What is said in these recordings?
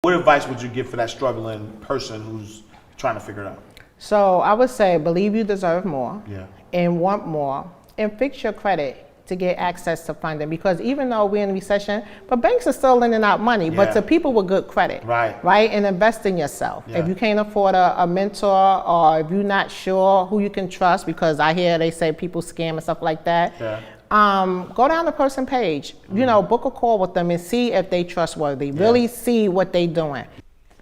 what advice would you give for that struggling person who's trying to figure it out? So I would say, believe you deserve more Yeah. and want more, and fix your credit to get access to funding, because even though we're in recession, but banks are still lending out money, but to people with good credit, right? And invest in yourself. If you can't afford a mentor, or if you're not sure who you can trust, because I hear they say people scam and stuff like that, go down the person page, you know, book a call with them and see if they trustworthy, really see what they doing.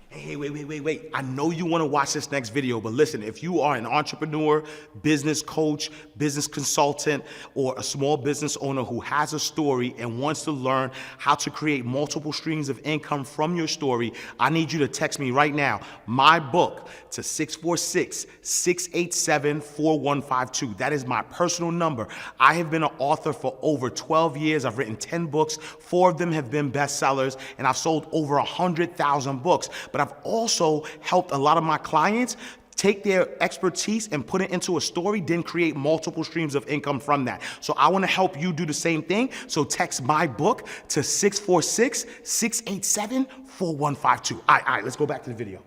Hey, wait. I know you want to watch this next video, but listen, if you are an entrepreneur, business coach, business consultant, or a small business owner who has a story and wants to learn how to create multiple streams of income from your story, I need you to text me right now, my book, to 646-687-4152. That is my personal number. I have been an author for over 12 years. I've written 10 books. 4 of them have been bestsellers, and I've sold over 100,000 books. But I've also helped a lot of my clients take their expertise and put it into a story, then create multiple streams of income from that. So I want to help you do the same thing. So text my book to 646-687-4152. All right, let's go back to the video.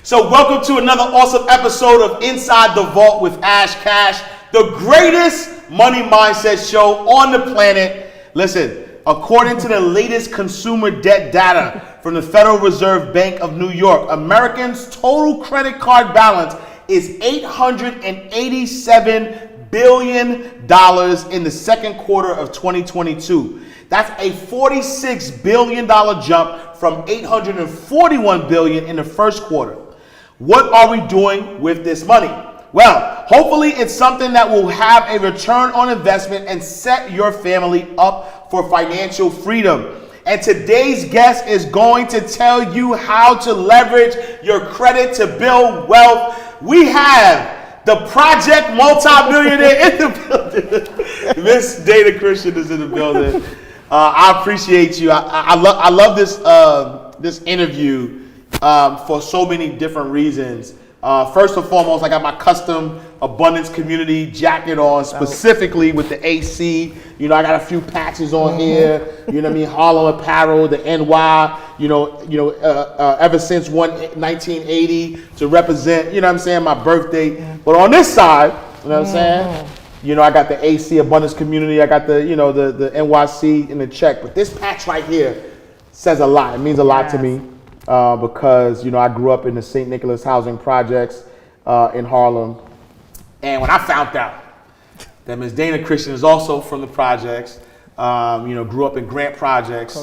So welcome to another awesome episode of Inside the Vault with Ash Cash, the greatest money mindset show on the planet. Listen, according to the latest consumer debt data from the Federal Reserve Bank of New York, Americans' total credit card balance is $887 billion in the second quarter of 2022. That's a $46 billion jump from $841 billion in the first quarter. What are we doing with this money? Well, hopefully it's something that will have a return on investment and set your family up for financial freedom. And today's guest is going to tell you how to leverage your credit to build wealth. We have the project multi-millionaire in the building. Miss Dana Christian is in the building. I appreciate you. I love this interview. For so many different reasons. First and foremost, I got my custom Abundance Community jacket on, specifically with the AC. You know, I got a few patches on here. You know what I mean? Harlem Apparel, the NY. Ever since 1980 to represent. You know what I'm saying? My birthday. But on this side, you know what I'm saying? You know, I got the AC Abundance Community. I got the the NYC in the check. But this patch right here says a lot. It means a lot to me. Because, you know, I grew up in the St. Nicholas housing projects in Harlem. And when I found out that Ms. Dana Christian is also from the projects, grew up in Grant Projects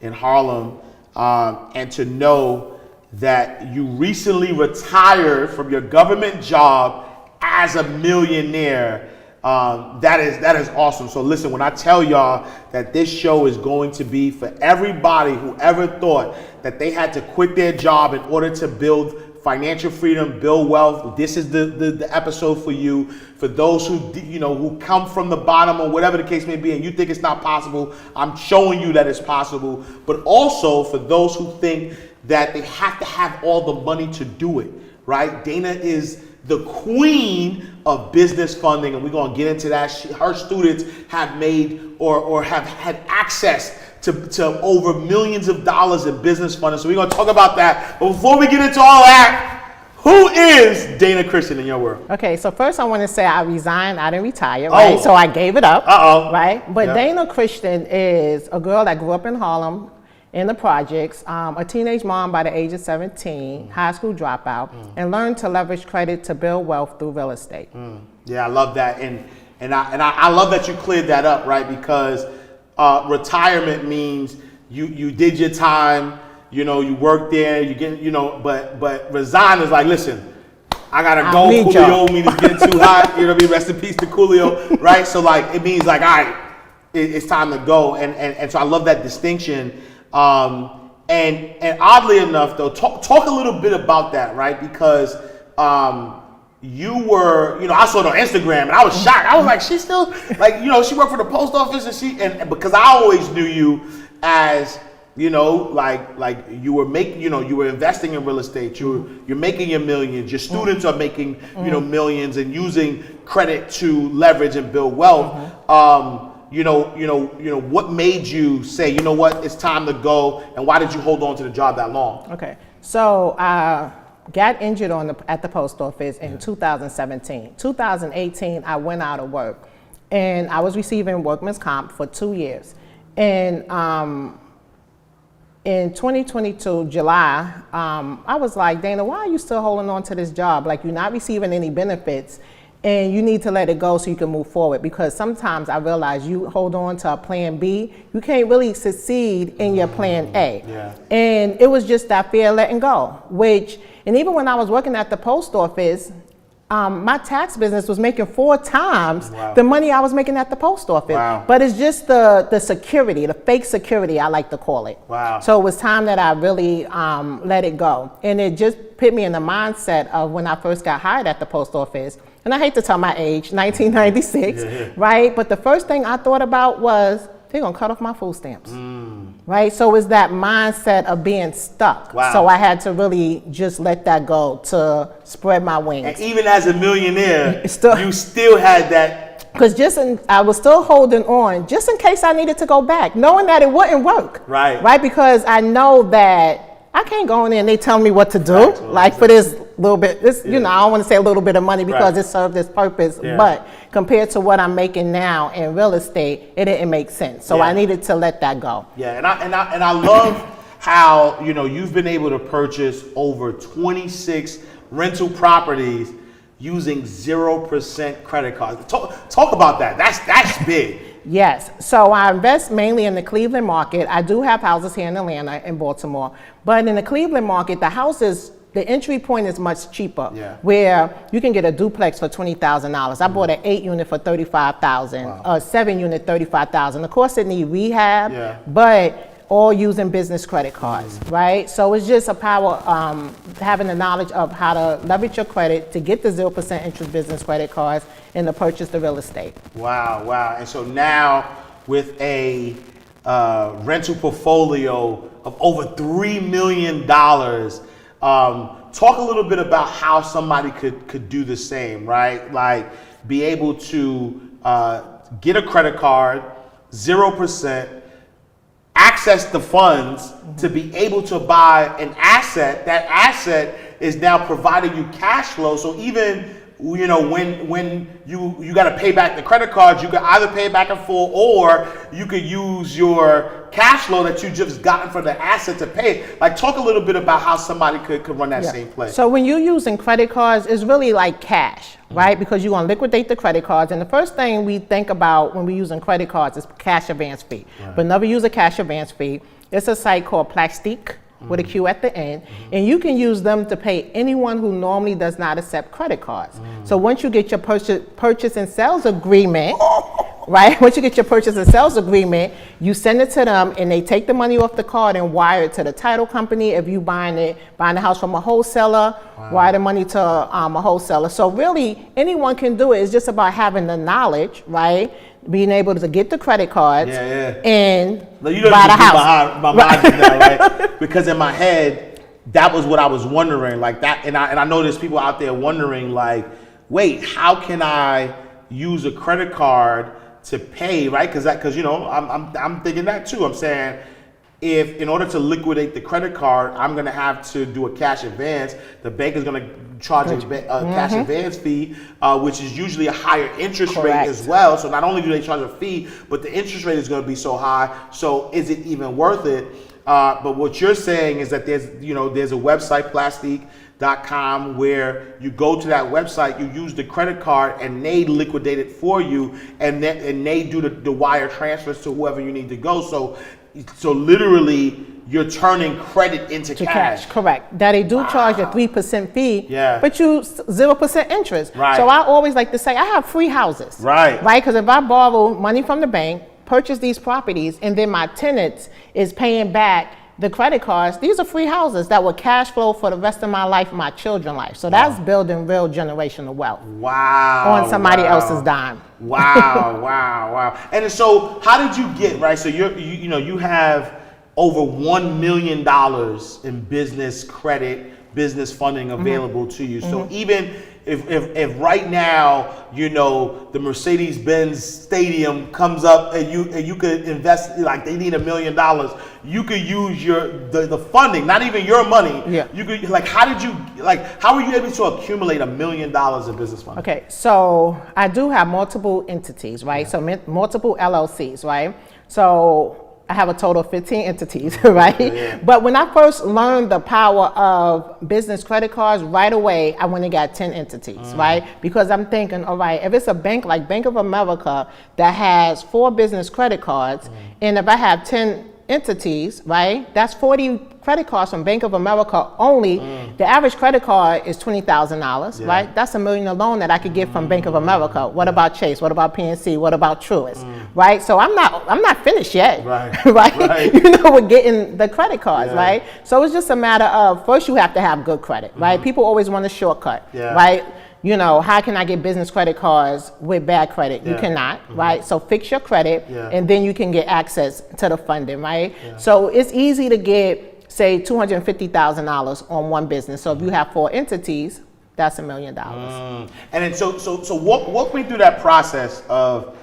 in Harlem, and to know that you recently retired from your government job as a millionaire, that is awesome. So listen, when I tell y'all that this show is going to be for everybody who ever thought that they had to quit their job in order to build financial freedom, build wealth, this is the episode for you. For those who who come from the bottom or whatever the case may be, and you think it's not possible, I'm showing you that it's possible. But also for those who think that they have to have all the money to do it, right? Dana is the queen of business funding, and we're going to get into that. Her students have made or have had access to over millions of dollars in business funding. So we're going to talk about that. But before we get into all that, who is Dana Christian in your world? Okay, so first I want to say I resigned. I didn't retire, right? So I gave it up, right? But Dana Christian is a girl that grew up in Harlem, in the projects, a teenage mom by the age of 17, high school dropout, and learned to leverage credit to build wealth through real estate. Yeah, I love that, and I love that you cleared that up, right? Because retirement means you did your time, you worked there, you get, but resign is like, listen, I gotta go. Coolio means getting too hot. You know what I mean? Rest in peace to Coolio, right? So like it means like, all right, it's time to go, and so I love that distinction. And oddly enough, though, talk a little bit about that, right? Because you were, I saw it on Instagram and I was shocked. I was like, she's still like, she worked for the post office, and because I always knew you as you know, like you were making, you know, you were investing in real estate, you're making your millions, your students are making, you know, millions and using credit to leverage and build wealth. What made you say, you know what, it's time to go, and why did you hold on to the job that long? Okay, so I got injured at the post office in 2017. 2018, I went out of work, and I was receiving workman's comp for 2 years. And in 2022, July, I was like, Dana, why are you still holding on to this job? Like, you're not receiving any benefits, and you need to let it go so you can move forward. Because sometimes I realize you hold on to a plan B, you can't really succeed in your plan A. Yeah. And it was just that fear of letting go, and even when I was working at the post office, my tax business was making 4 times the money I was making at the post office. Wow. But it's just the security, the fake security, I like to call it. Wow. So it was time that I really let it go. And it just put me in the mindset of when I first got hired at the post office. And I hate to tell my age, 1996, right? But the first thing I thought about was, they're gonna cut off my food stamps, right? So it's that mindset of being stuck. Wow. So I had to really just let that go to spread my wings. And even as a millionaire, Still, you still had that. Because I was still holding on just in case I needed to go back, knowing that it wouldn't work. Right. Right, because I know that I can't go in there and they tell me what to do. Right. Like for this little bit, you know, I don't want to say a little bit of money because it served its purpose, but compared to what I'm making now in real estate, it didn't make sense. So I needed to let that go. Yeah, and I love how, you know, you've been able to purchase over 26 rental properties using 0% credit cards. Talk about that. That's big. Yes, so I invest mainly in the Cleveland market. I do have houses here in Atlanta and Baltimore, but in the Cleveland market, the entry point is much cheaper, where you can get a duplex for $20,000. I bought an 8-unit for $35,000, a 7-unit $35,000. Of course, it need rehab, but all using business credit cards, right? So it's just a power, having the knowledge of how to leverage your credit to get the 0% interest business credit cards and to purchase the real estate. Wow. And so now with a rental portfolio of over $3 million, talk a little bit about how somebody could do the same, right? Like be able to get a credit card, 0%, access the funds to be able to buy an asset. That asset is now providing you cash flow. So even, you know, when you got to pay back the credit cards, you can either pay it back in full, or you could use your cash flow that you just gotten from the asset to pay it. Like, talk a little bit about how somebody could run that same play. So when you're using credit cards, it's really like cash, right? Because you're going to liquidate the credit cards. And the first thing we think about when we're using credit cards is cash advance fee. But never use a cash advance fee. It's a site called Plastique with a Q at the end. And you can use them to pay anyone who normally does not accept credit cards. So once you get your purchase and sales agreement, right? Once you get your purchase and sales agreement, you send it to them and they take the money off the card and wire it to the title company. If you buying the house from a wholesaler, wire the money to a wholesaler. So really anyone can do it. It's just about having the knowledge, right? Being able to get the credit cards and buy the house. My mind is that, right? Because in my head, that was what I was wondering, like that, and I know there's people out there wondering, like, wait, how can I use a credit card to pay, right? Because you know, I'm thinking that too. I'm saying, if in order to liquidate the credit card, I'm gonna have to do a cash advance, the bank is gonna charge a cash advance fee, which is usually a higher interest rate as well. So not only do they charge a fee, but the interest rate is gonna be so high. So is it even worth it? But what you're saying is that there's a website, Plastique.com, where you go to that website, you use the credit card, and they liquidate it for you, and they do the wire transfers to whoever you need to go. So literally, you're turning credit into cash. Correct. That they do charge a 3% fee, but you 0% interest. Right. So I always like to say, I have free houses. Right. Because if I borrow money from the bank, purchase these properties, and then my tenants is paying back the credit cards, these are free houses that will cash flow for the rest of my life, my children's life. So that's building real generational wealth. On somebody else's dime. Wow. And so how did you get, right? So you have over $1 million in business credit, business funding available to you. So even if right now, you know, the Mercedes-Benz Stadium comes up and you could invest, like they need $1 million, you could use the funding, not even your money. Yeah. You could, like, how were you able to accumulate $1 million in business funding? Okay, so I do have multiple entities, right? So multiple LLCs, right? So I have a total of 15 entities, right? Yeah. But when I first learned the power of business credit cards, right away, I went and got 10 entities, right? Because I'm thinking, all right, if it's a bank like Bank of America that has 4 business credit cards, and if I have 10 entities, right, that's 40 credit cards from Bank of America only. The average credit card is $20,000, right? That's $1 million alone that I could get from Bank of America. What about Chase? What about PNC? What about Truist? Right? So I'm not finished yet, right? You know, with getting the credit cards, right? So it's just a matter of, first you have to have good credit, right? People always want a shortcut, right? You know, how can I get business credit cards with bad credit? You cannot, right? So fix your credit, and then you can get access to the funding, right? So it's easy to get, say, $250,000 on one business. So if you have 4 entities, that's $1 million. And then so walk me through that process of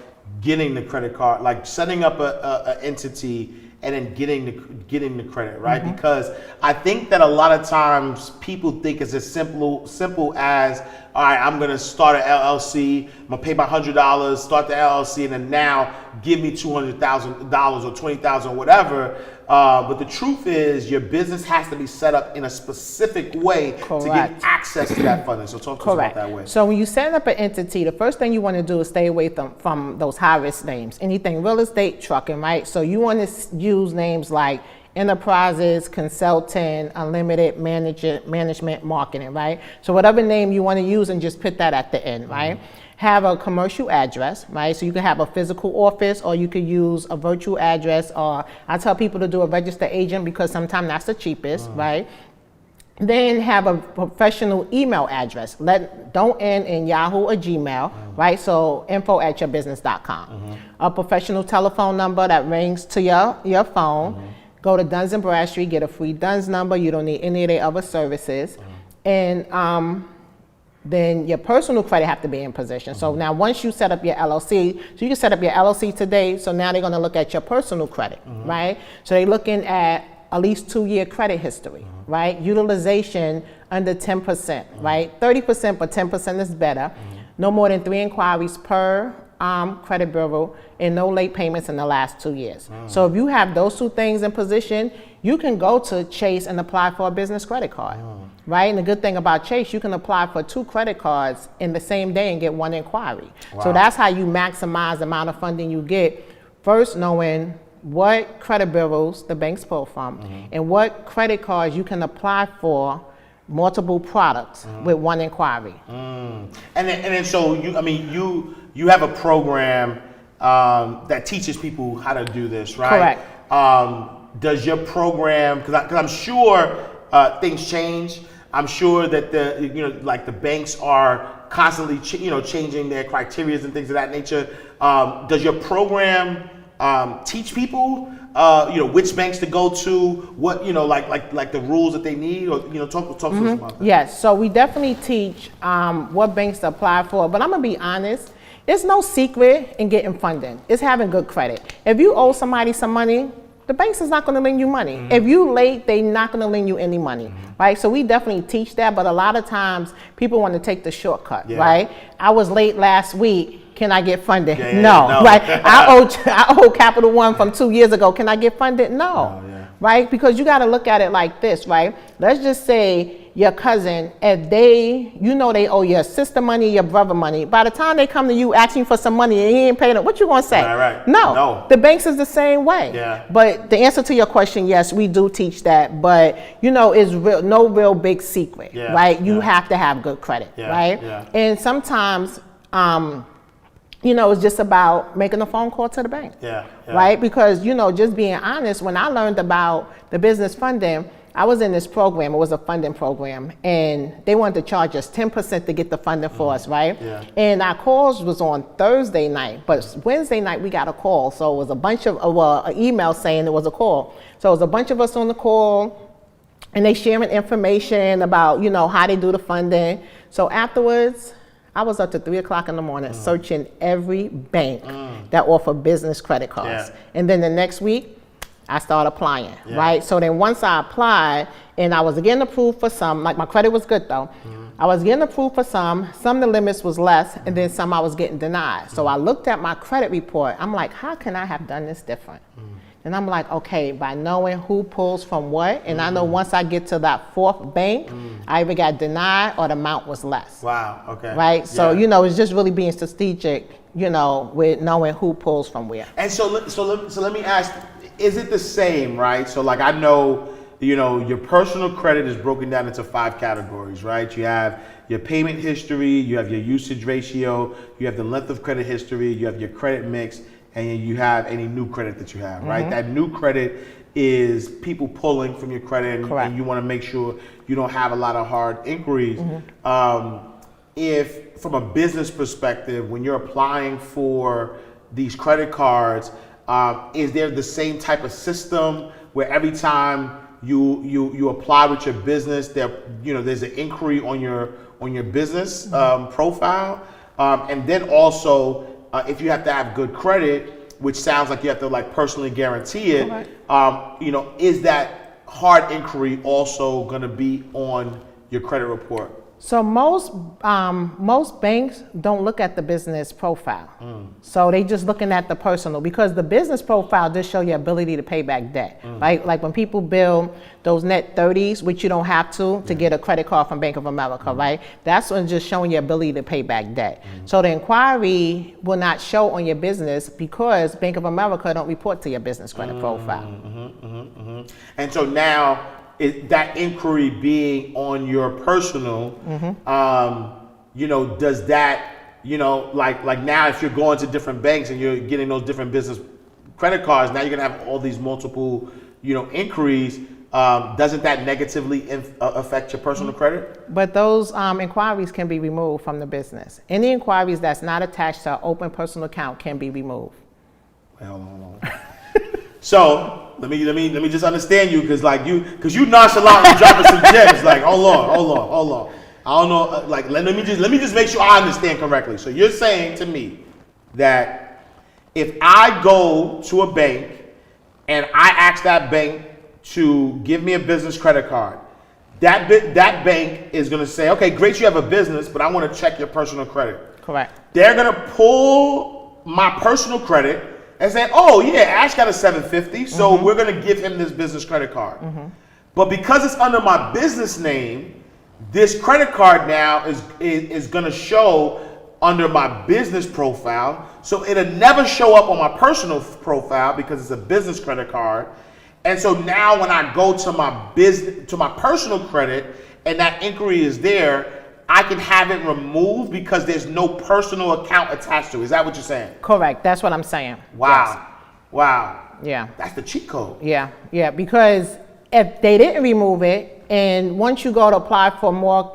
getting the credit card, like setting up a entity and then getting the credit, right? Because I think that a lot of times people think it's as simple as, all right, I'm gonna start an LLC, I'm gonna pay my $100, start the LLC, and then now give me $200,000 or $20,000 or whatever. But the truth is, your business has to be set up in a specific way to get access to that funding. So talk to us about that way. So when you set up an entity, the first thing you want to do is stay away from those high-risk names. Anything real estate, trucking, right? So you want to use names like Enterprises, Consulting, Unlimited, Management, Marketing, right? So whatever name you want to use, and just put that at the end, right? Have a commercial address, right? So you can have a physical office, or you could use a virtual address, or I tell people to do a registered agent because sometimes that's the cheapest, right? Then have a professional email address. Don't end in Yahoo or Gmail, right? So info@yourbusiness.com. A professional telephone number that rings to your phone. Go to Duns & Bradstreet, get a free Duns number. You don't need any of their other services. And then your personal credit have to be in position. So now once you set up your LLC, so you can set up your LLC today, so now they're gonna look at your personal credit, right? So they're looking at least 2-year credit history, right? Utilization under 10%, right? 30%, but 10% is better. No more than 3 inquiries per credit bureau, and no late payments in the last 2 years. So if you have those 2 things in position, you can go to Chase and apply for a business credit card, right? And the good thing about Chase, you can apply for 2 credit cards in the same day and get 1 inquiry. So that's how you maximize the amount of funding you get. First, knowing what credit bureaus the banks pull from, and what credit cards you can apply for multiple products with 1 inquiry. And then so you have a program that teaches people how to do this, right? Correct. Does your program, because I'm sure things change. I'm sure that the banks are constantly changing their criteria and things of that nature. Does your program teach people which banks to go to, what like the rules that they need, or talk to us about that? Yes, so we definitely teach what banks to apply for, but I'm gonna be honest, there's no secret in getting funding. It's having good credit. If you owe somebody some money, the banks is not going to lend you money. If you late, they're not going to lend you any money, right? So we definitely teach that, but a lot of times people want to take the shortcut, right? I was late last week. Can I get funded? No, right? I owe Capital One from 2 years ago. Can I get funded? No, right? Because you got to look at it like this, right? Let's just say your cousin, if they owe your sister money, your brother money, by the time they come to you asking for some money and he ain't paying it, what you gonna say? Right. No, the banks is the same way. But the answer to your question, yes, we do teach that, but it's no real big secret, right? You have to have good credit, right? And sometimes, it's just about making a phone call to the bank, right? Because just being honest, when I learned about the business funding, I was in this program. It was a funding program, and they wanted to charge us 10% to get the funding for us, right? Yeah. And our calls was on Thursday night, but Wednesday night we got a call. So it was a bunch of an email saying it was a call. So it was a bunch of us on the call, and they sharing information about how they do the funding. So afterwards, I was up to 3 o'clock in the morning searching every bank that offer business credit cards, and then the next week, I started applying, right? So then once I applied, and I was getting approved for some, like my credit was good though. I was getting approved for some of the limits was less, and then some I was getting denied. So I looked at my credit report. I'm like, how can I have done this different? And I'm like, okay, by knowing who pulls from what, and I know once I get to that fourth bank, I either got denied or the amount was less. Wow, okay. Right, so it's just really being strategic, with knowing who pulls from where. And so let me ask, is it the same, right? So like I know, your personal credit is broken down into 5 categories, right? You have your payment history, you have your usage ratio, you have the length of credit history, you have your credit mix, and you have any new credit that you have, right? That new credit is people pulling from your credit, and you want to make sure you don't have a lot of hard inquiries. If from a business perspective, when you're applying for these credit cards, is there the same type of system where every time you apply with your business, there's an inquiry on your business profile, and then also if you have to have good credit, which sounds like you have to like personally guarantee it, is that hard inquiry also going to be on your credit report? So most banks don't look at the business profile. So they just looking at the personal, because the business profile just show your ability to pay back debt. Like when people build those net 30s, which you don't have to get a credit card from Bank of America, right? That's when just showing your ability to pay back debt. So the inquiry will not show on your business because Bank of America don't report to your business credit profile. And so now, that inquiry being on your personal, does that, like now if you're going to different banks and you're getting those different business credit cards, now you're gonna have all these multiple, inquiries. Doesn't that negatively affect your personal credit? But those inquiries can be removed from the business. Any inquiries that's not attached to an open personal account can be removed. Wait, hold on. So let me just understand you, because you nonchalantly dropping some gems. Like hold on. I don't know. Like let me just make sure I understand correctly. So you're saying to me that if I go to a bank and I ask that bank to give me a business credit card, that bank is going to say, okay, great, you have a business, but I want to check your personal credit. Correct. They're going to pull my personal credit and say, oh yeah, Ash got a 750, so we're gonna give him this business credit card. But because it's under my business name, this credit card now is gonna show under my business profile, so it'll never show up on my personal profile because it's a business credit card. And so now when I go to my personal credit and that inquiry is there, I can have it removed because there's no personal account attached to it. Is that what you're saying? Correct. That's what I'm saying. Wow. Yes. Wow. Yeah. That's the cheat code. Yeah. Because if they didn't remove it, and once you go to apply for more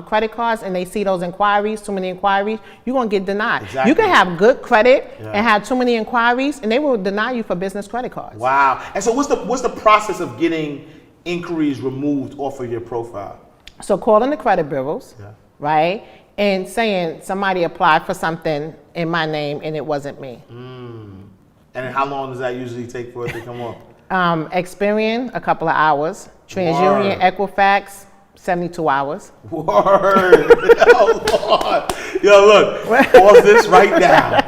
credit cards and they see those inquiries, too many inquiries, you're going to get denied. Exactly. You can have good credit and have too many inquiries, and they will deny you for business credit cards. Wow. And so what's the process of getting inquiries removed off of your profile? So calling the credit bureaus. Right? And saying somebody applied for something in my name and it wasn't me. And how long does that usually take for it to come up? Experian, a couple of hours. TransUnion, Equifax, 72 hours. Word. Oh, Lord. Yo, look, pause this right now.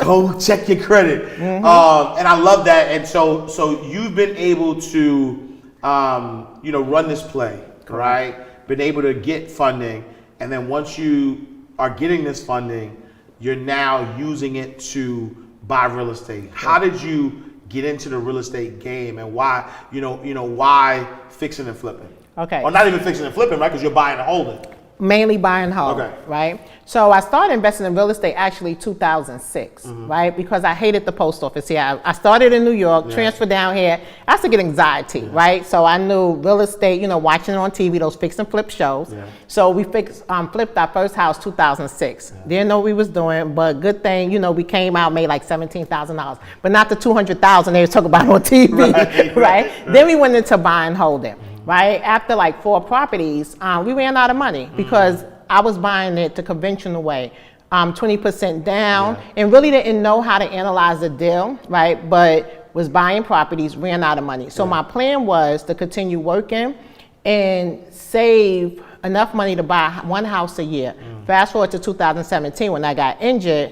Go check your credit. And I love that. And so you've been able to, run this play, right? Been able to get funding. And then once you are getting this funding, you're now using it to buy real estate. How did you get into the real estate game, and why, why fixing and flipping? Okay. Or not even fixing and flipping, right? Because you're buying and holding. Mainly buy and hold, right? So I started investing in real estate actually 2006, right? Because I hated the post office here. I started in New York, transferred down here. I used to get anxiety, right? So I knew real estate, you know, watching it on TV, those fix and flip shows. So we flipped our first house 2006. Didn't know what we was doing, but good thing, you know, we came out, made like $17,000, but not the $200,000 they was talking about on TV, right? Then we went into buy and hold it. Right after like 4 properties, we ran out of money because I was buying it the conventional way, 20% down, and really didn't know how to analyze the deal, right? But was buying properties, ran out of money. So my plan was to continue working and save enough money to buy 1 house a year. Fast forward to 2017 when I got injured,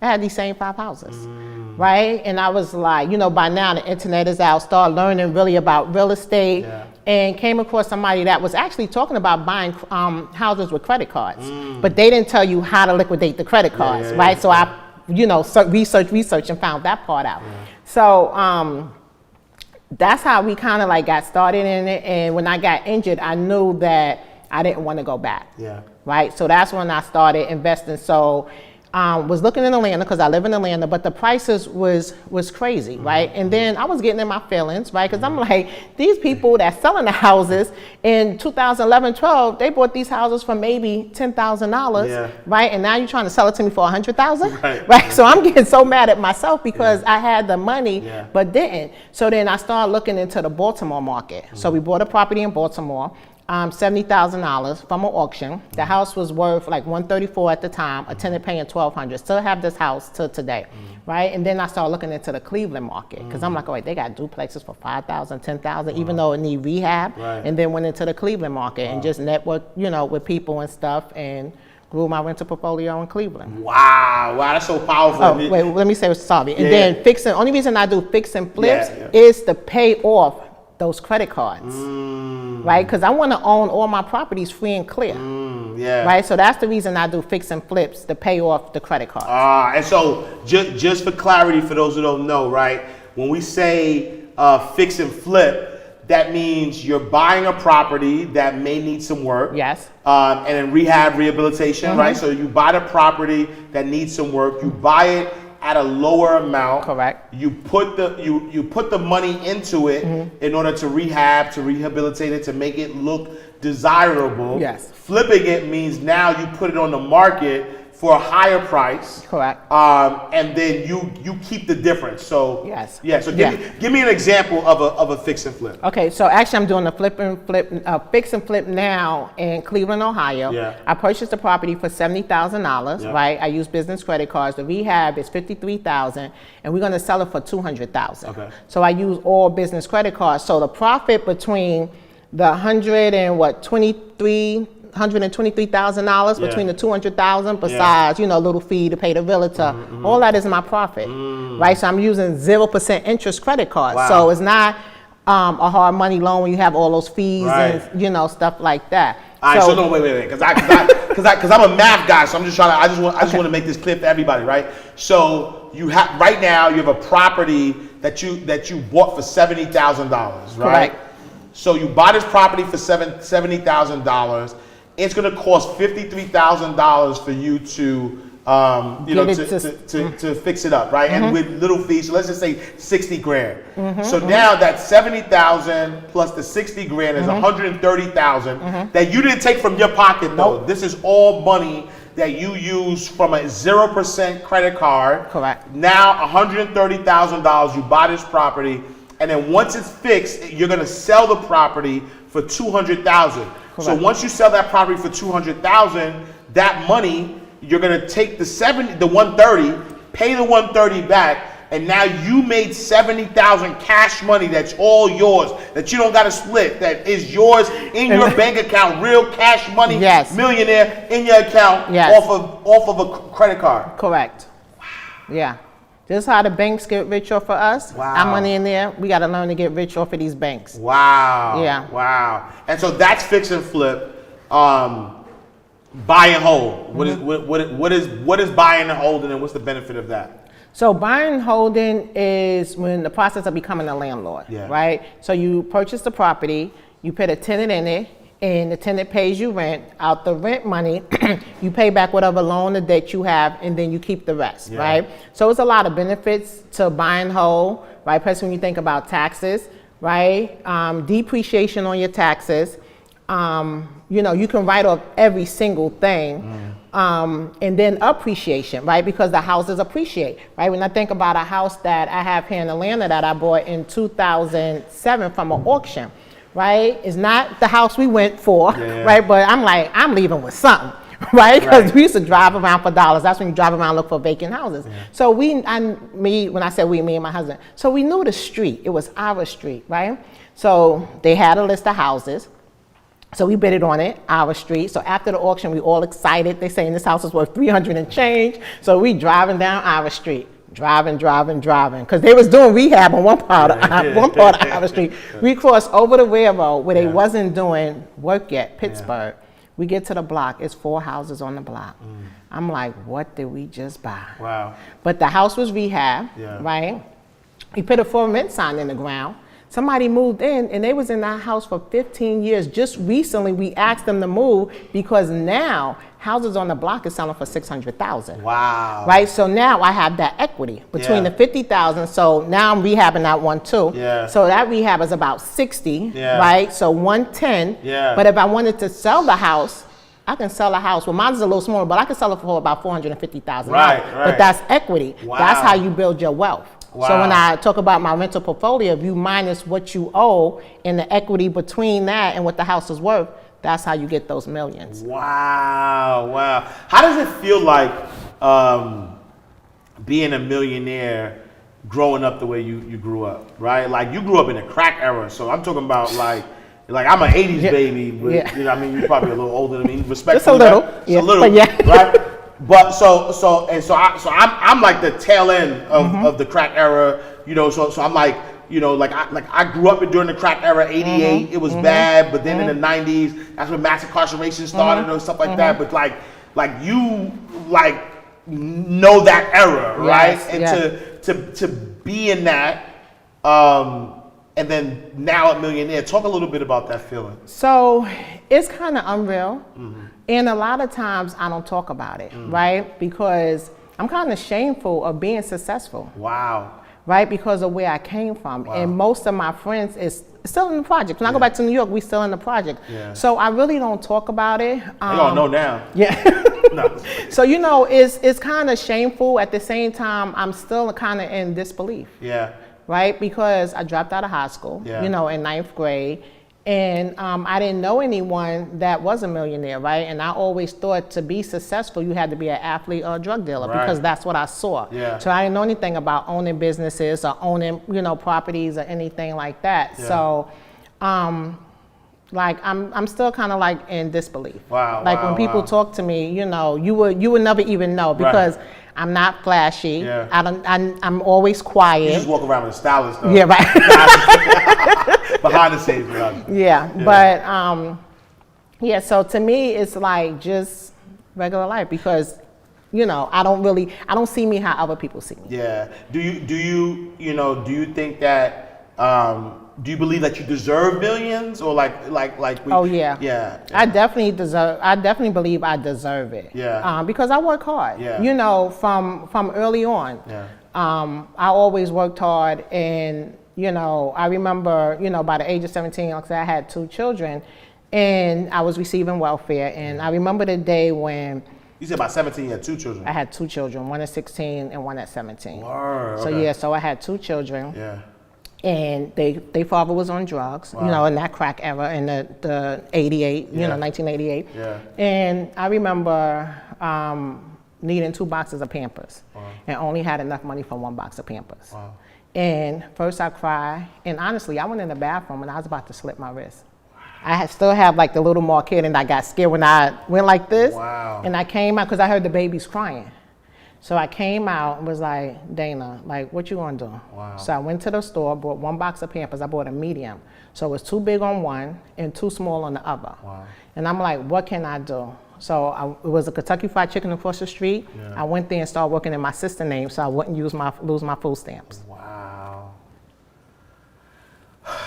I had these same 5 houses. Right? And I was like, you know, by now the internet is out, started learning really about real estate, and came across somebody that was actually talking about buying houses with credit cards. But they didn't tell you how to liquidate the credit cards, right? So I, you know, research and found that part out. So that's how we kind of like got started in it. And when I got injured, I knew that I didn't want to go back. Right? So that's when I started investing. So was looking in Atlanta because I live in Atlanta, but the prices was crazy, right? And then I was getting in my feelings, right? Because I'm like, these people that's selling the houses in 2011, 12, they bought these houses for maybe $10,000, right? And now you're trying to sell it to me for $100,000, right? So I'm getting so mad at myself because I had the money, but didn't. So then I started looking into the Baltimore market. So we bought a property in Baltimore. $70,000 from an auction. The house was worth like $134 at the time, a tenant paying $1,200. Still have this house till today, right? And then I started looking into the Cleveland market because I'm like, oh wait, they got duplexes for $5,000, $10,000, even though it need rehab. And then went into the Cleveland market and just networked, you know, with people and stuff, and grew my rental portfolio in Cleveland. Wow, that's so powerful. Oh, wait, let me say sorry. And then fixing, only reason I do fix and flips is to pay off those credit cards, right? Because I want to own all my properties free and clear, right? So that's the reason I do fix and flips, to pay off the credit cards. And so just for clarity, for those who don't know, right? When we say fix and flip, that means you're buying a property that may need some work. And then rehabilitation, right? So you buy the property that needs some work, you buy it at a lower amount. You put the money into it in order to rehabilitate it, to make it look desirable. Flipping it means now you put it on the market for a higher price. And then you keep the difference. So so give me an example of a fix and flip. Okay, so actually I'm doing a fix and flip now in Cleveland, Ohio. I purchased the property for $70,000, right? I use business credit cards. The rehab is $53,000, and we're gonna sell it for $200,000. So I use all business credit cards. So the profit between the $123,000 between the $200,000, besides, you know, a little fee to pay the realtor, all that is my profit, right? So I'm using 0% interest credit cards. So it's not a hard money loan when you have all those fees and, you know, stuff like that. All right, so no, wait, because I'm a math guy, so I'm just trying to, I just want to make this clear for everybody, right? So you have, right now, you have a property that you bought for $70,000, right? So you buy this property for $70,000. It's going to cost $53,000 for you to to fix it up, right? And with little fees, so let's just say 60 grand. So now that 70,000 plus the 60 grand is 130,000 that you didn't take from your pocket though. This is all money that you use from a 0% credit card. Now $130,000, you buy this property, and then once it's fixed, you're going to sell the property for $200,000. So once you sell that property for $200,000, that money, you're going to take the 130, pay the 130 back, and now you made $70,000 cash money that's all yours, that you don't got to split, that is yours in your bank account, real cash money, millionaire in your account, off of a credit card. Yeah. This is how the banks get rich off of us. Our money in there, we got to learn to get rich off of these banks. Wow. And so that's fix and flip. Buy and hold. What is buying and holding, and what's the benefit of that? So buying and holding is when the process of becoming a landlord, right? So you purchase the property, you put a tenant in it, and the tenant pays you rent. Out the rent money, you pay back whatever loan or debt you have, and then you keep the rest, right? So it's a lot of benefits to buying whole, right? Especially when you think about taxes, right? Depreciation on your taxes. You know, you can write off every single thing. And then appreciation, right? Because the houses appreciate, right? When I think about a house that I have here in Atlanta that I bought in 2007 from an auction, right? It's not the house we went for, right? But I'm like, I'm leaving with something, right? Because we used to drive around for dollars. That's when you drive around and look for vacant houses. So when I said me and my husband, so we knew the street. It was our street, right? So they had a list of houses. So we bidded on it, our street. So after the auction, we all excited. They saying this house is worth 300 and change. So we driving down our street, driving, because they was doing rehab on one part of our street. We crossed over the railroad where they wasn't doing work yet, Pittsburgh. We get to the block, it's 4 houses on the block. I'm like, what did we just buy? Wow. But the house was rehab, right? We put a for rent sign in the ground. Somebody moved in and they was in that house for 15 years. Just recently we asked them to move because now houses on the block is selling for $600,000. Wow. Right, so now I have that equity between the $50,000. So now I'm rehabbing that one too. So that rehab is about 60, right? So 110. But if I wanted to sell the house, I can sell a house. Well, mine is a little smaller, but I can sell it for about $450,000. Right. But that's equity. Wow. That's how you build your wealth. Wow. So when I talk about my rental portfolio, if you minus what you owe and the equity between that and what the house is worth, that's how you get those millions. Wow. How does it feel like being a millionaire growing up the way you grew up, right? Like you grew up in the crack era, so I'm talking about like I'm an 80s baby, but you know, I mean, you're probably a little older than me, respectfully. Just a little. Right? Just a little, right? But so I'm like the tail end of the crack era, you know. So I'm like, you know, like I grew up during the crack era, '88. It was bad, but then in the '90s, that's when mass incarceration started and stuff like that. But like you know that era, right? And to be in that, and then now a millionaire. Talk a little bit about that feeling. So it's kind of unreal. And a lot of times I don't talk about it, right? Because I'm kind of shameful of being successful. Wow. Right? Because of where I came from. Wow. And most of my friends is still in the project. When I go back to New York, we still in the project. So I really don't talk about it. They don't know now. No. So, you know, it's kind of shameful. At the same time, I'm still kind of in disbelief. Right? Because I dropped out of high school, you know, in 9th grade. And I didn't know anyone that was a millionaire, right? And I always thought to be successful, you had to be an athlete or a drug dealer because that's what I saw. So I didn't know anything about owning businesses or owning, you know, properties or anything like that. So, like I'm still kind of like in disbelief. Like when people talk to me, you know, you would never even know because I'm not flashy. I'm always quiet. You just walk around with a stylist though. Right. Behind the scenes. But so to me it's like just regular life because, you know, I don't see me how other people see me. Do you think that do you believe that you deserve millions or like I definitely believe I deserve it. Because I work hard. You know, from early on. I always worked hard, and you know, I remember, you know, by the age of 17, like I said, I had 2 children and I was receiving welfare, and I remember the day when you said by 17 you had 2 children. I had 2 children, one at 16 and one at 17. Word, okay. So I had 2 children. And they father was on drugs, you know, in that crack era, in the 88, you know, 1988. And I remember needing 2 boxes of Pampers and only had enough money for 1 box of Pampers. And first I cried, and honestly, I went in the bathroom and I was about to slip my wrist. I still have like the little mark here, and I got scared when I went like this. And I came out because I heard the babies crying. So I came out and was like, Dana, like, what you gonna do? So I went to the store, bought 1 box of Pampers. I bought a medium. So it was too big on one and too small on the other. And I'm like, what can I do? So it was a Kentucky Fried Chicken across the street. I went there and started working in my sister's name so I wouldn't lose my food stamps.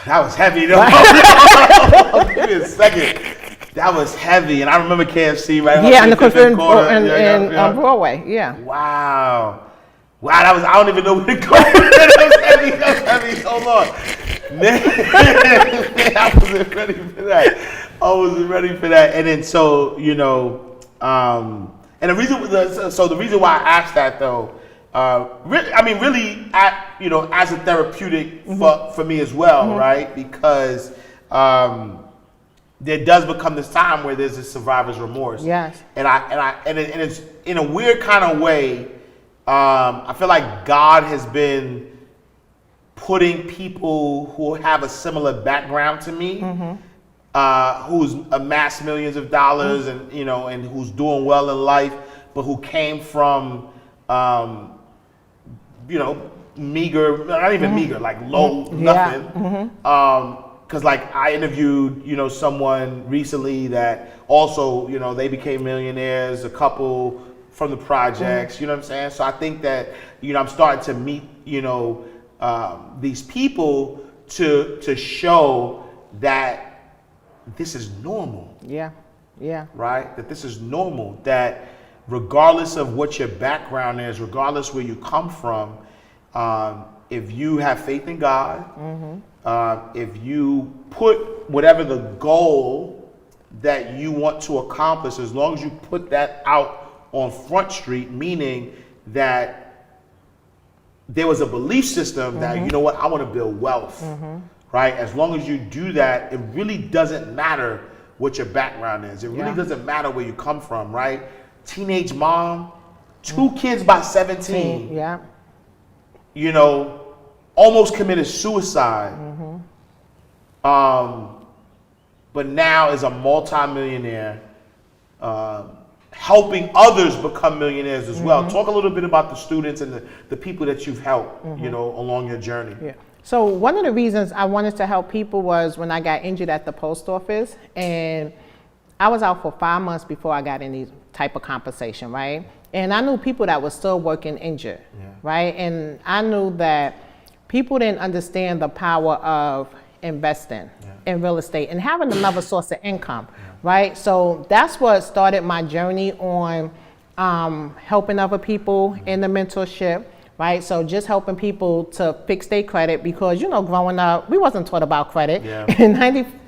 That was heavy though. Give me a second. That was heavy, and I remember KFC right. Yeah, and the corner in Broadway. Yeah. Wow, that was. I don't even know where to go. That was heavy. Hold on, man. I wasn't ready for that. And then so and the reason why I asked that though, really, as a therapeutic for me as well, right? Because there does become this time where there's this survivor's remorse. Yes. And it's in a weird kind of way. I feel like God has been putting people who have a similar background to me, who's amassed millions of dollars and who's doing well in life, but who came from meager, not even meager, like low, nothing. Because like I interviewed, someone recently that also, they became millionaires, a couple from the projects, you know what I'm saying? So I think that, I'm starting to meet, these people to show that this is normal. Yeah. Right? That this is normal, that regardless of what your background is, regardless where you come from, if you have faith in God, if you put whatever the goal that you want to accomplish, as long as you put that out on Front Street, meaning that there was a belief system that, I want to build wealth, right? As long as you do that, it really doesn't matter what your background is. It really doesn't matter where you come from, right? Teenage mom, 2 kids by 17. Yeah. Almost committed suicide. But now is a multimillionaire, helping others become millionaires as well. Talk a little bit about the students and the people that you've helped, along your journey. Yeah. So one of the reasons I wanted to help people was when I got injured at the post office, and I was out for 5 months before I got any type of compensation, right? And I knew people that were still working injured, right? And I knew that people didn't understand the power of investing in real estate and having another source of income, right? So that's what started my journey on helping other people in the mentorship, right? So just helping people to fix their credit, because, growing up, we wasn't taught about credit. And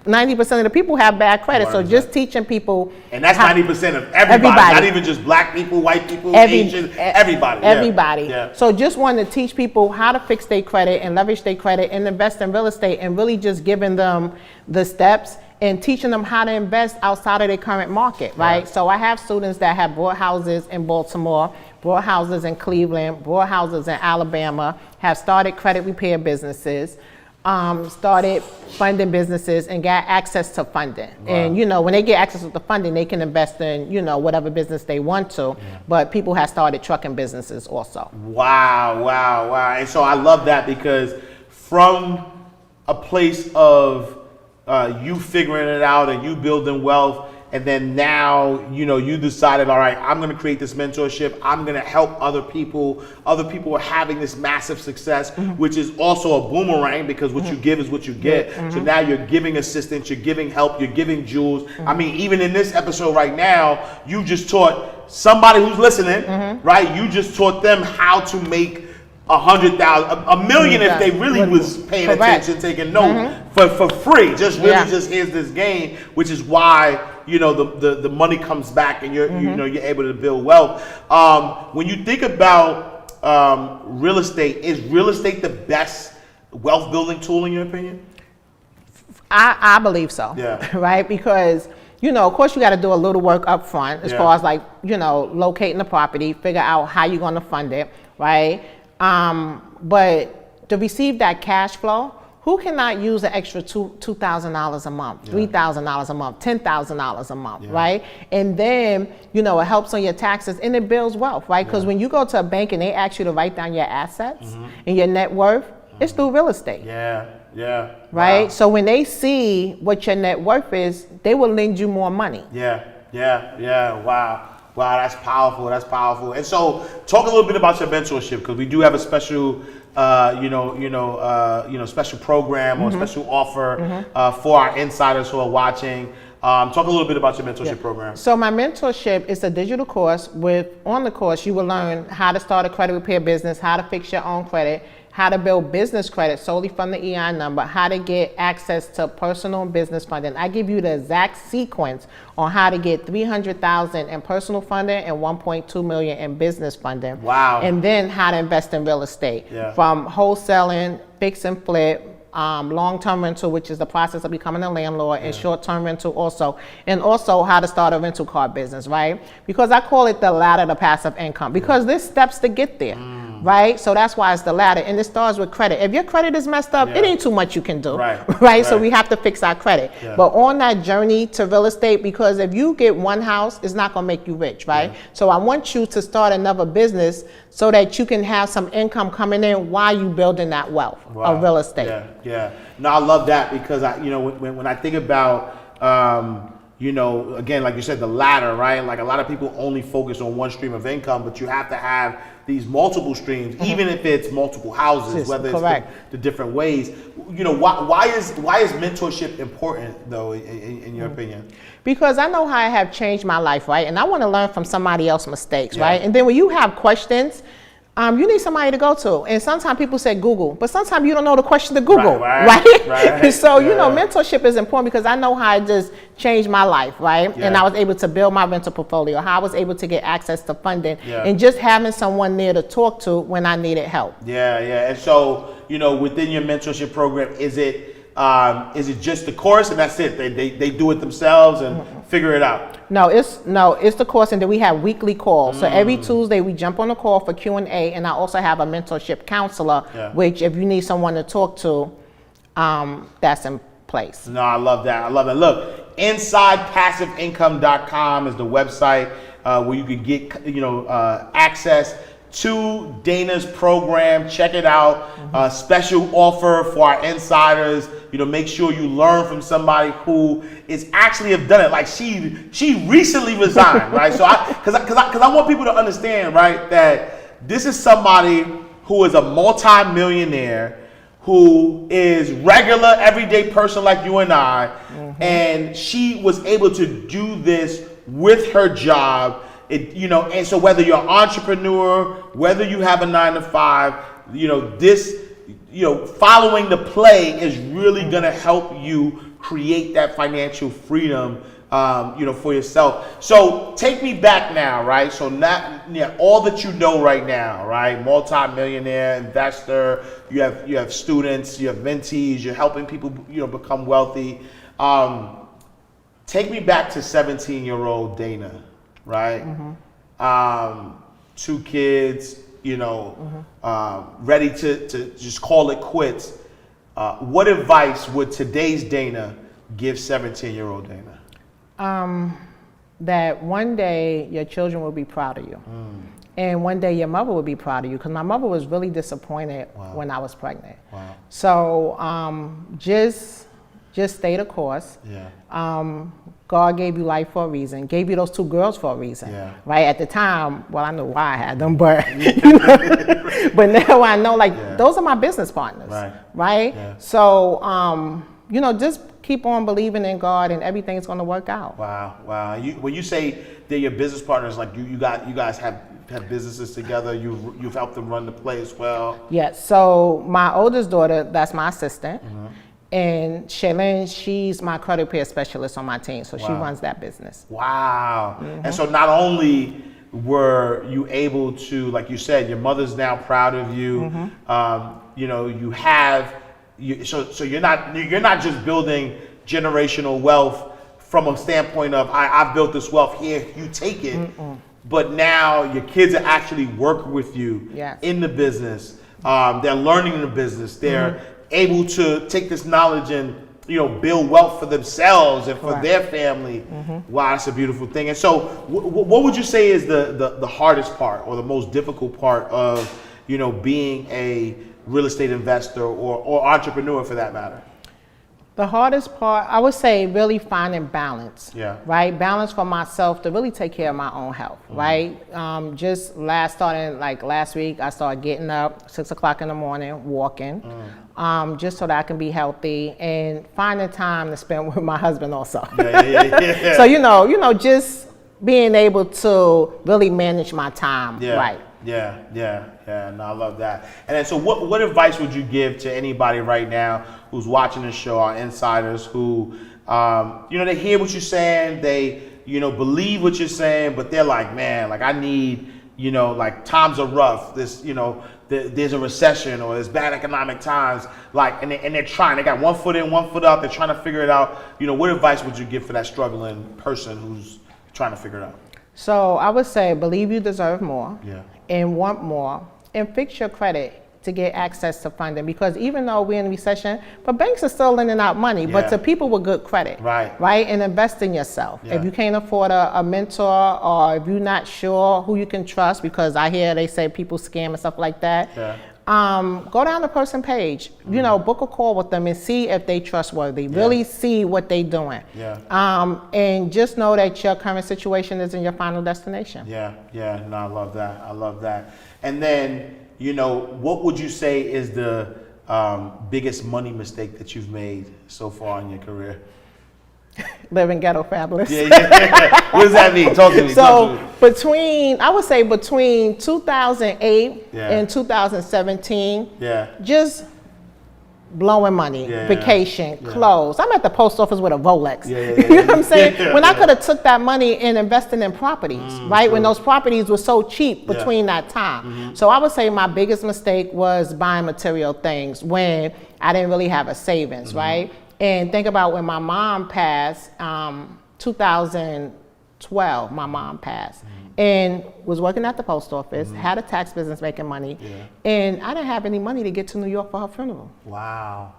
90% of the people have bad credit. So just teaching people. And that's 90% of everybody, not even just black people, white people, Asians, everybody. Everybody. So just wanting to teach people how to fix their credit and leverage their credit and invest in real estate, and really just giving them the steps and teaching them how to invest outside of their current market, right? So I have students that have bought houses in Baltimore, bought houses in Cleveland, bought houses in Alabama, have started credit repair businesses, started funding businesses, and got access to funding. And when they get access to the funding, they can invest in whatever business they want to. But people have started trucking businesses also. Wow. And so I love that, because from a place of you figuring it out and you building wealth, and then now, you decided, all right, I'm going to create this mentorship. I'm going to help other people. Other people are having this massive success, which is also a boomerang, because what you give is what you get. So now you're giving assistance, you're giving help, you're giving jewels. I mean, even in this episode right now, you just taught somebody who's listening, right? You just taught them how to make 100,000, $1 million if they really was paying attention, taking note, for free. Just here's this game, which is why the money comes back, and you're you're able to build wealth. When you think about real estate, is real estate the best wealth building tool in your opinion? I believe so. Right, because of course you got to do a little work up front as far as like locating the property, figure out how you're going to fund it, right? But to receive that cash flow, who cannot use an extra $2,000 a month, $3,000 a month, $10,000 a month, right? And then, it helps on your taxes, and it builds wealth, right? Because when you go to a bank and they ask you to write down your assets and your net worth, it's through real estate. Right? Wow. So when they see what your net worth is, they will lend you more money. Wow, that's powerful. And so, talk a little bit about your mentorship, because we do have a special, special program or special offer for our insiders who are watching. Talk a little bit about your mentorship program. So my mentorship is a digital course. On the course, you will learn how to start a credit repair business, how to fix your own credit, how to build business credit solely from the EIN number, how to get access to personal and business funding. I give you the exact sequence on how to get $300,000 in personal funding and $1.2 million in business funding. Wow. And then how to invest in real estate, from wholesaling, fix and flip, long-term rental, which is the process of becoming a landlord, and short-term rental also, and also how to start a rental car business, right? Because I call it the ladder to passive income, because there's steps to get there, right? So that's why it's the ladder, and it starts with credit. If your credit is messed up, it ain't too much you can do, right? So we have to fix our credit. But on that journey to real estate, because if you get one house, it's not gonna make you rich, right? So I want you to start another business so that you can have some income coming in while you building that wealth of real estate. Yeah. No, I love that, because when I think about, again, like you said, the ladder, right? Like a lot of people only focus on one stream of income, but you have to have these multiple streams, even if it's multiple houses, whether it's the different ways. Why is mentorship important, though, in your opinion? Because I know how I have changed my life, right? And I want to learn from somebody else's mistakes, right? And then when you have questions, you need somebody to go to. And sometimes people say Google, but sometimes you don't know the question to Google, right? So, mentorship is important, because I know how it just changed my life, right? And I was able to build my rental portfolio, how I was able to get access to funding, and just having someone there to talk to when I needed help. And so, within your mentorship program, is it just the course and that's it? They do it themselves and figure it out? No, it's the course, and then we have weekly calls. So every Tuesday we jump on a call for Q&A, and I also have a mentorship counselor, which if you need someone to talk to, that's in place. No, I love that. Look, InsidePassiveIncome.com is the website where you can get access to Dana's program. Check it out. Special offer for our insiders. Make sure you learn from somebody who is actually have done it. Like she recently resigned, right? So because I want people to understand, right, that this is somebody who is a multi-millionaire, who is regular, everyday person like you and I, and she was able to do this with her job. And so whether you're an entrepreneur, whether you have a 9-to-5, following the play is really gonna help you create that financial freedom, for yourself. So take me back now, right? So all that you know right now, right? Multi-millionaire, investor, you have students, you have mentees, you're helping people, become wealthy. Take me back to 17-year-old Dana. Right? 2 kids, ready to just call it quits. What advice would today's Dana give 17-year-old Dana? That one day your children will be proud of you. And one day your mother will be proud of you, because my mother was really disappointed when I was pregnant. So just stay the course. God gave you life for a reason, gave you those 2 girls for a reason, right? At the time, well, I know why I had them, but but now I know, those are my business partners, right? So, just keep on believing in God, and everything's going to work out. Wow. When you say they're your business partners, like you guys have businesses together, you've helped them run the play as well. Yes. So my oldest daughter, that's my assistant. And Shaylin, she's my credit repair specialist on my team, so she runs that business. Wow. And so not only were you able to, like you said, your mother's now proud of you. So you're not just building generational wealth from a standpoint of I've built this wealth, here you take it. But now your kids are actually working with you in the business. They're learning the business. They're able to take this knowledge and build wealth for themselves and for their family. Wow, that's a beautiful thing. And so what would you say is the hardest part or the most difficult part of being a real estate investor or entrepreneur, for that matter? The hardest part, I would say, really finding balance. Right? Balance for myself to really take care of my own health. Right? Starting last week, I started getting up 6 o'clock in the morning, walking. just so that I can be healthy and finding time to spend with my husband also. Yeah. So, just being able to really manage my time right. Yeah. No, I love that. And then, so what advice would you give to anybody right now who's watching the show, our insiders who, they hear what you're saying, they, believe what you're saying, but they're like, man, like I need, like times are rough. This, there's a recession or there's bad economic times, like, and they're trying, they got one foot in, one foot out, they're trying to figure it out. What advice would you give for that struggling person who's trying to figure it out? So I would say, believe you deserve more and want more, and fix your credit to get access to funding, because even though we're in a recession, but banks are still lending out money, but to people with good credit, right? And invest in yourself. If you can't afford a mentor, or if you're not sure who you can trust, because I hear they say people scam and stuff like that, go down the person page, book a call with them and see if they trustworthy, really see what they doing. And just know that your current situation isn't your final destination. No, I love that. And then, what would you say is the biggest money mistake that you've made so far in your career? Living ghetto fabulous. What does that mean? Talk to me. So I would say between 2008 and 2017, just blowing money, vacation, clothes. I'm at the post office with a Rolex. You know what I'm saying? When I could have took that money and invested in properties, right? True. When those properties were so cheap between that time. So I would say my biggest mistake was buying material things when I didn't really have a savings, right? And think about when my mom passed, 2012, my mom passed. And was working at the post office, had a tax business making money, and I didn't have any money to get to New York for her funeral. Wow.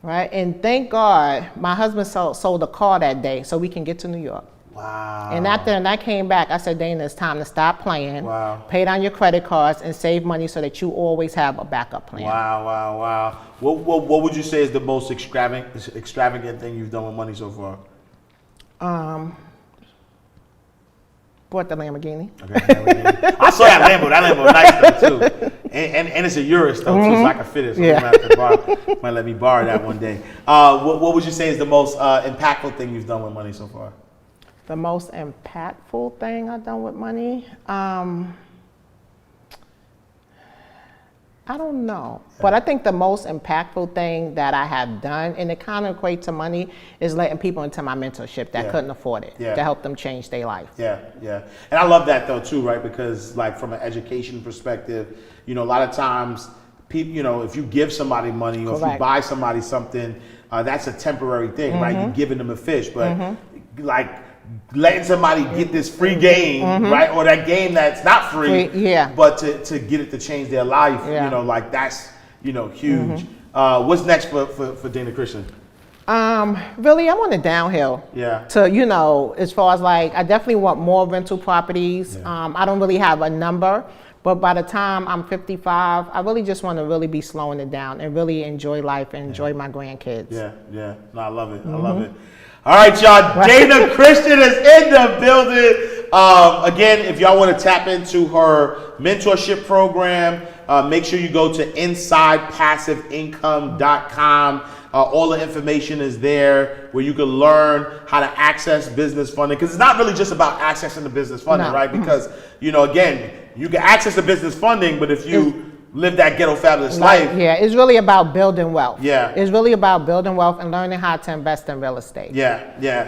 Right, and thank God my husband sold a car that day so we can get to New York. Wow. And after I came back, I said, Dana, it's time to stop playing, pay down your credit cards, and save money so that you always have a backup plan. Wow. What would you say is the most extravagant thing you've done with money so far? Bought the Lamborghini. Okay, I saw that Lambo. That Lambo nice though too. And it's a Urus though, too, so I can fit it. So might let me borrow that one day. What would you say is the most impactful thing you've done with money so far? The most impactful thing I've done with money? I don't know. But I think the most impactful thing that I have done, and it kind of equates to money, is letting people into my mentorship that couldn't afford it, to help them change their life. Yeah. And I love that though too, right? Because like from an education perspective, a lot of times people, if you give somebody money or if you buy somebody something, that's a temporary thing, right? You're giving them a fish, but like letting somebody get this free game, right? Or that game that's not free, but to get it to change their life, like that's, huge. What's next for Dana Christian? Really, I'm on the downhill. To, as far as like, I definitely want more rental properties. I don't really have a number, but by the time I'm 55, I really just want to really be slowing it down and really enjoy life and enjoy my grandkids. No, I love it. I love it. All right, y'all. Dana Christian is in the building. Again, if y'all want to tap into her mentorship program, make sure you go to InsidePassiveIncome.com. All the information is there where you can learn how to access business funding. Because it's not really just about accessing the business funding, right? Because, again, you can access the business funding, but if you live that ghetto fabulous life. It's really about building wealth. It's really about building wealth and learning how to invest in real estate.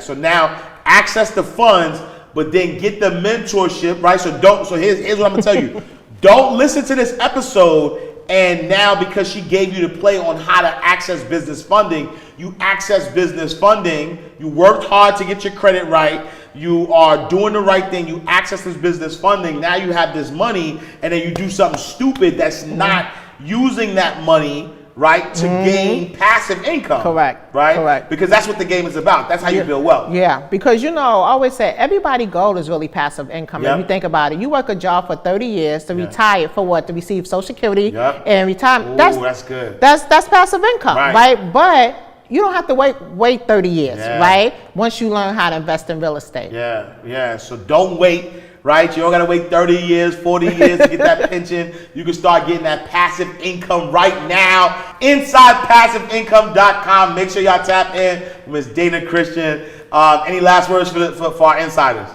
So now access the funds, but then get the mentorship, right? So here's what I'm gonna tell you. Don't listen to this episode and now because she gave you the play on how to access business funding, you access business funding, you worked hard to get your credit right, you are doing the right thing, you access this business funding, now you have this money, and then you do something stupid that's not using that money, right, to gain passive income. Correct. Right? Correct. Because that's what the game is about. That's how you build wealth. Because I always say everybody's goal is really passive income. If you think about it, you work a job for 30 years to retire for what? To receive Social Security and retirement. That's good. That's passive income, right? But you don't have to wait 30 years, right? Once you learn how to invest in real estate. So don't wait, right? You don't got to wait 30 years, 40 years to get that pension. You can start getting that passive income right now inside passiveincome.com. Make sure y'all tap in with Ms. Dana Christian. Any last words for our insiders?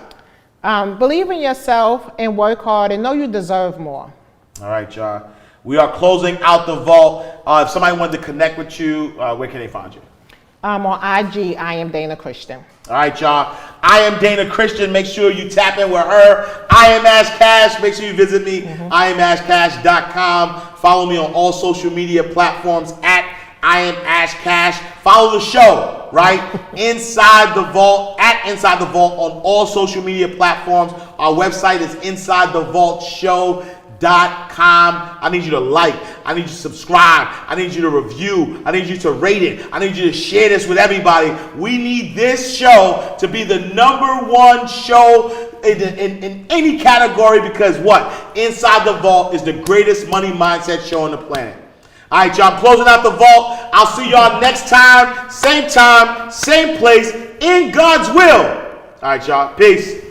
Believe in yourself and work hard and know you deserve more. All right, y'all. We are closing out the vault. If somebody wanted to connect with you, where can they find you? On IG, I am Dana Christian. All right, y'all. I am Dana Christian. Make sure you tap in with her. I am Ash Cash. Make sure you visit me, IamAshCash.com. Follow me on all social media platforms at I am Ash Cash. Follow the show, right? Inside the Vault, at Inside the Vault on all social media platforms. Our website is InsideTheVaultShow.com. I need you to like. I need you to subscribe. I need you to review. I need you to rate it. I need you to share this with everybody. We need this show to be the #1 show in any category because what? Inside the Vault is the greatest money mindset show on the planet. All right, y'all. I'm closing out the vault. I'll see y'all next time, same place, in God's will. All right, y'all. Peace.